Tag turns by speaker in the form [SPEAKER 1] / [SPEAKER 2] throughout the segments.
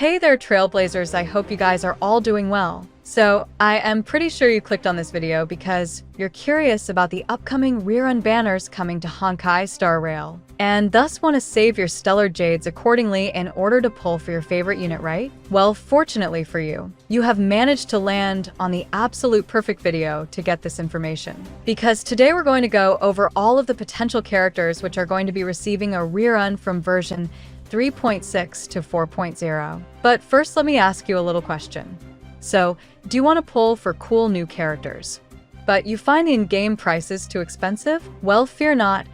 [SPEAKER 1] Hey there, Trailblazers, I hope you guys are all doing well. So, I am pretty sure you clicked on this video because you're curious about the upcoming rerun banners coming to Honkai Star Rail, and thus want to save your stellar jades accordingly in order to pull for your favorite unit, right? Well, fortunately for you, you have managed to land on the absolute perfect video to get this information. Because today we're going to go over all of the potential characters which are going to be receiving a rerun from version 3.6 to 4.0. But first, let me ask you a little question. So, do you want to pull for cool new characters, but you find the in-game prices too expensive? Well, fear not.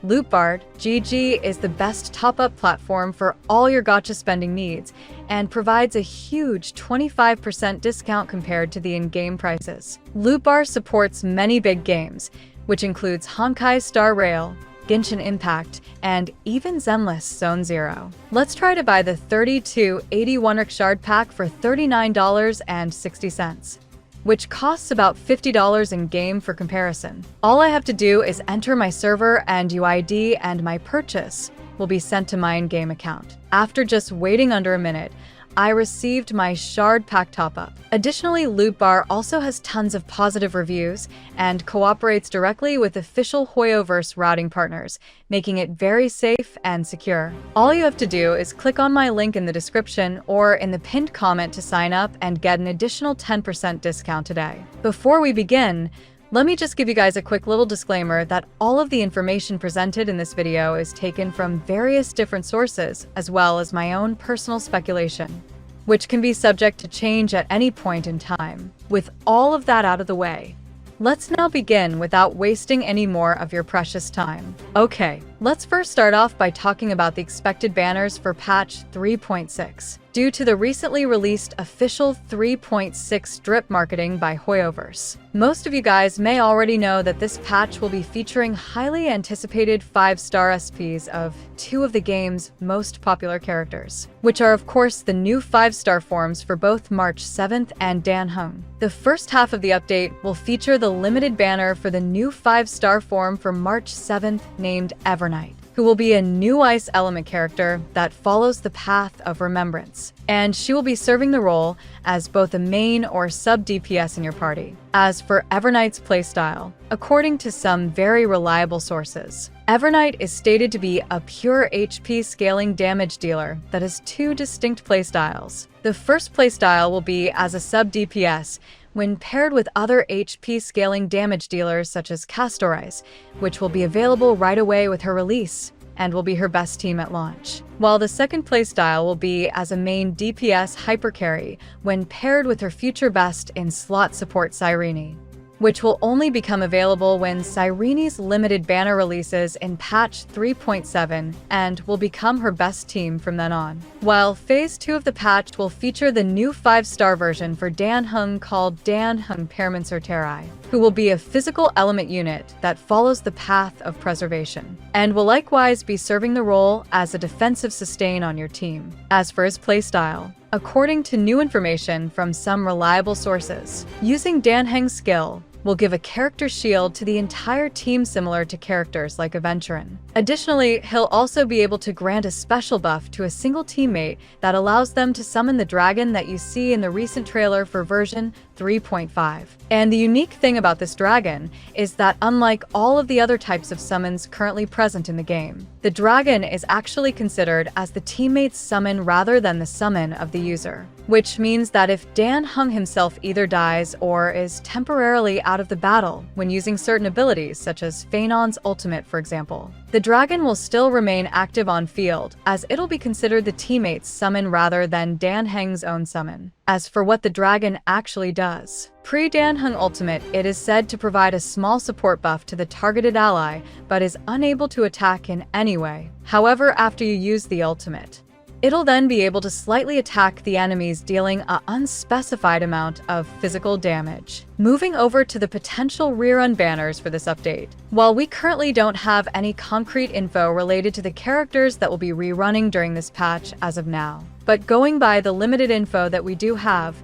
[SPEAKER 1] Lootbard GG is the best top-up platform for all your gacha spending needs and provides a huge 25% discount compared to the in-game prices. Lootbar supports many big games, which includes Honkai Star Rail, Genshin Impact, and even Zenless Zone Zero. Let's try to buy the 3281 Rikshard pack for $39.60, which costs about $50 in-game for comparison. All I have to do is enter my server and UID, and my purchase will be sent to my in-game account. After just waiting under a minute, I received my Shard Pack top-up. Additionally, Lootbar also has tons of positive reviews and cooperates directly with official Hoyoverse routing partners, making it very safe and secure. All you have to do is click on my link in the description or in the pinned comment to sign up and get an additional 10% discount today. Before we begin, let me just give you guys a quick little disclaimer that all of the information presented in this video is taken from various different sources, as well as my own personal speculation, which can be subject to change at any point in time. With all of that out of the way, let's now begin without wasting any more of your precious time. Okay, let's first start off by talking about the expected banners for patch 3.6. Due to the recently released official 3.6 drip marketing by Hoyoverse, most of you guys may already know that this patch will be featuring highly anticipated 5-star SPs of two of the game's most popular characters, which are of course the new 5-star forms for both March 7th and Dan Heng. The first half of the update will feature the limited banner for the new 5-star form for March 7th named Evernight, who will be a new ice element character that follows the path of remembrance, and she will be serving the role as both a main or sub DPS in your party. As for Evernight's playstyle, according to some very reliable sources, Evernight is stated to be a pure HP scaling damage dealer that has two distinct playstyles. The first playstyle will be as a sub DPS when paired with other HP scaling damage dealers such as Castorice, which will be available right away with her release and will be her best team at launch. While the second playstyle will be as a main DPS hypercarry when paired with her future best in slot support Cyrene, which will only become available when Cyrene's limited banner releases in patch 3.7 and will become her best team from then on. While Phase 2 of the patch will feature the new 5-star version for Dan Heng called Dan Heng Paramensorterai, who will be a physical element unit that follows the path of preservation, and will likewise be serving the role as a defensive sustain on your team. As for his playstyle, according to new information from some reliable sources, using Dan Heng's skill will give a character shield to the entire team similar to characters like Aventurin. Additionally, he'll also be able to grant a special buff to a single teammate that allows them to summon the dragon that you see in the recent trailer for version 3.5. And the unique thing about this dragon is that unlike all of the other types of summons currently present in the game, the dragon is actually considered as the teammate's summon rather than the summon of the user, which means that if Dan Heng himself either dies or is temporarily out of the battle when using certain abilities such as Phaenon's ultimate, for example, the dragon will still remain active on field, as it'll be considered the teammate's summon rather than Dan Heng's own summon. As for what the dragon actually does, pre-Dan Heng ultimate, it is said to provide a small support buff to the targeted ally, but is unable to attack in any way. However, after you use the ultimate, it'll then be able to slightly attack the enemies, dealing an unspecified amount of physical damage. Moving over to the potential rerun banners for this update. While we currently don't have any concrete info related to the characters that will be rerunning during this patch as of now, but going by the limited info that we do have,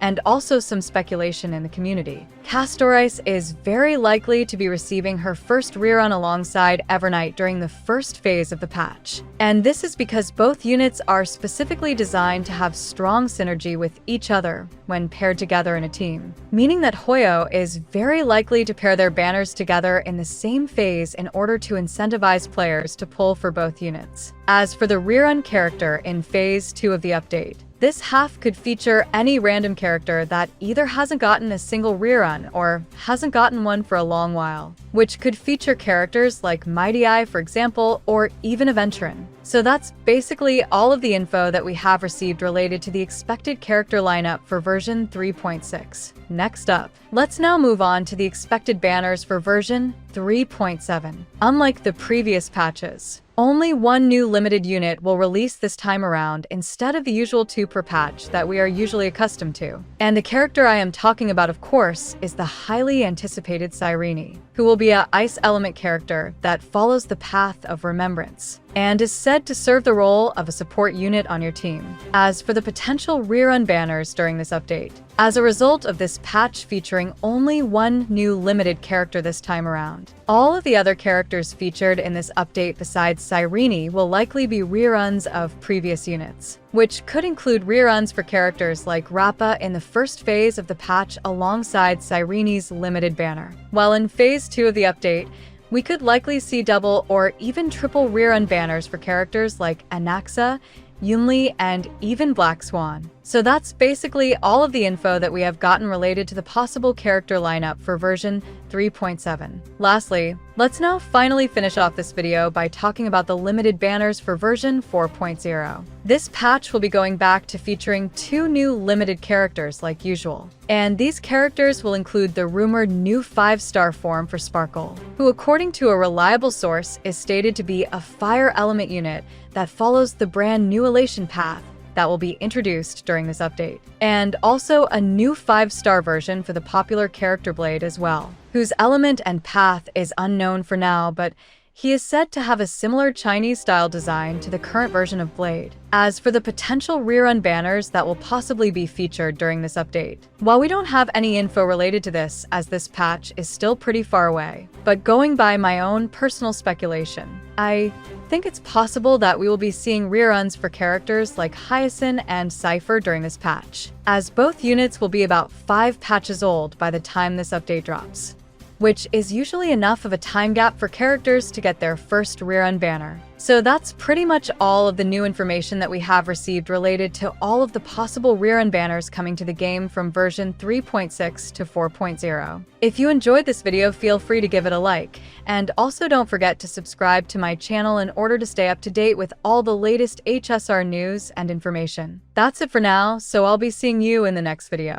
[SPEAKER 1] and also some speculation in the community. Castorice is very likely to be receiving her first rerun alongside Evernight during the first phase of the patch. And this is because both units are specifically designed to have strong synergy with each other when paired together in a team, meaning that Hoyo is very likely to pair their banners together in the same phase in order to incentivize players to pull for both units. As for the rerun character in Phase 2 of the update, this half could feature any random character that either hasn't gotten a single rerun or hasn't gotten one for a long while, which could feature characters like Mighty Eye, for example, or even a Venturin. So that's basically all of the info that we have received related to the expected character lineup for version 3.6. Next up, let's now move on to the expected banners for version 3.7. Unlike the previous patches, only one new limited unit will release this time around instead of the usual 2 per patch that we are usually accustomed to. And the character I am talking about, of course, is the highly anticipated Cyrene, who will be an ice element character that follows the path of remembrance and is said to serve the role of a support unit on your team. As for the potential rerun banners during this update, as a result of this patch featuring only one new limited character this time around, all of the other characters featured in this update besides Cyrene will likely be reruns of previous units, which could include reruns for characters like Rappa in the first phase of the patch alongside Cyrene's limited banner. While in Phase 2 of the update, we could likely see double or even triple rerun banners for characters like Anaxa, Yunli, and even Black Swan. So that's basically all of the info that we have gotten related to the possible character lineup for version 3.7. Lastly, let's now finally finish off this video by talking about the limited banners for version 4.0. This patch will be going back to featuring 2 new limited characters like usual. And these characters will include the rumored new 5-star form for Sparkle, who according to a reliable source is stated to be a fire element unit that follows the brand new elation path that will be introduced during this update. And also a new 5-star version for the popular character Blade as well, whose element and path is unknown for now, but he is said to have a similar Chinese-style design to the current version of Blade. As for the potential rerun banners that will possibly be featured during this update, while we don't have any info related to this as this patch is still pretty far away, but going by my own personal speculation, I think it's possible that we will be seeing reruns for characters like Hyacinth and Cipher during this patch, as both units will be about 5 patches old by the time this update drops, which is usually enough of a time gap for characters to get their first rerun banner. So that's pretty much all of the new information that we have received related to all of the possible rerun banners coming to the game from version 3.6 to 4.0. If you enjoyed this video, feel free to give it a like, and also don't forget to subscribe to my channel in order to stay up to date with all the latest HSR news and information. That's it for now, so I'll be seeing you in the next video.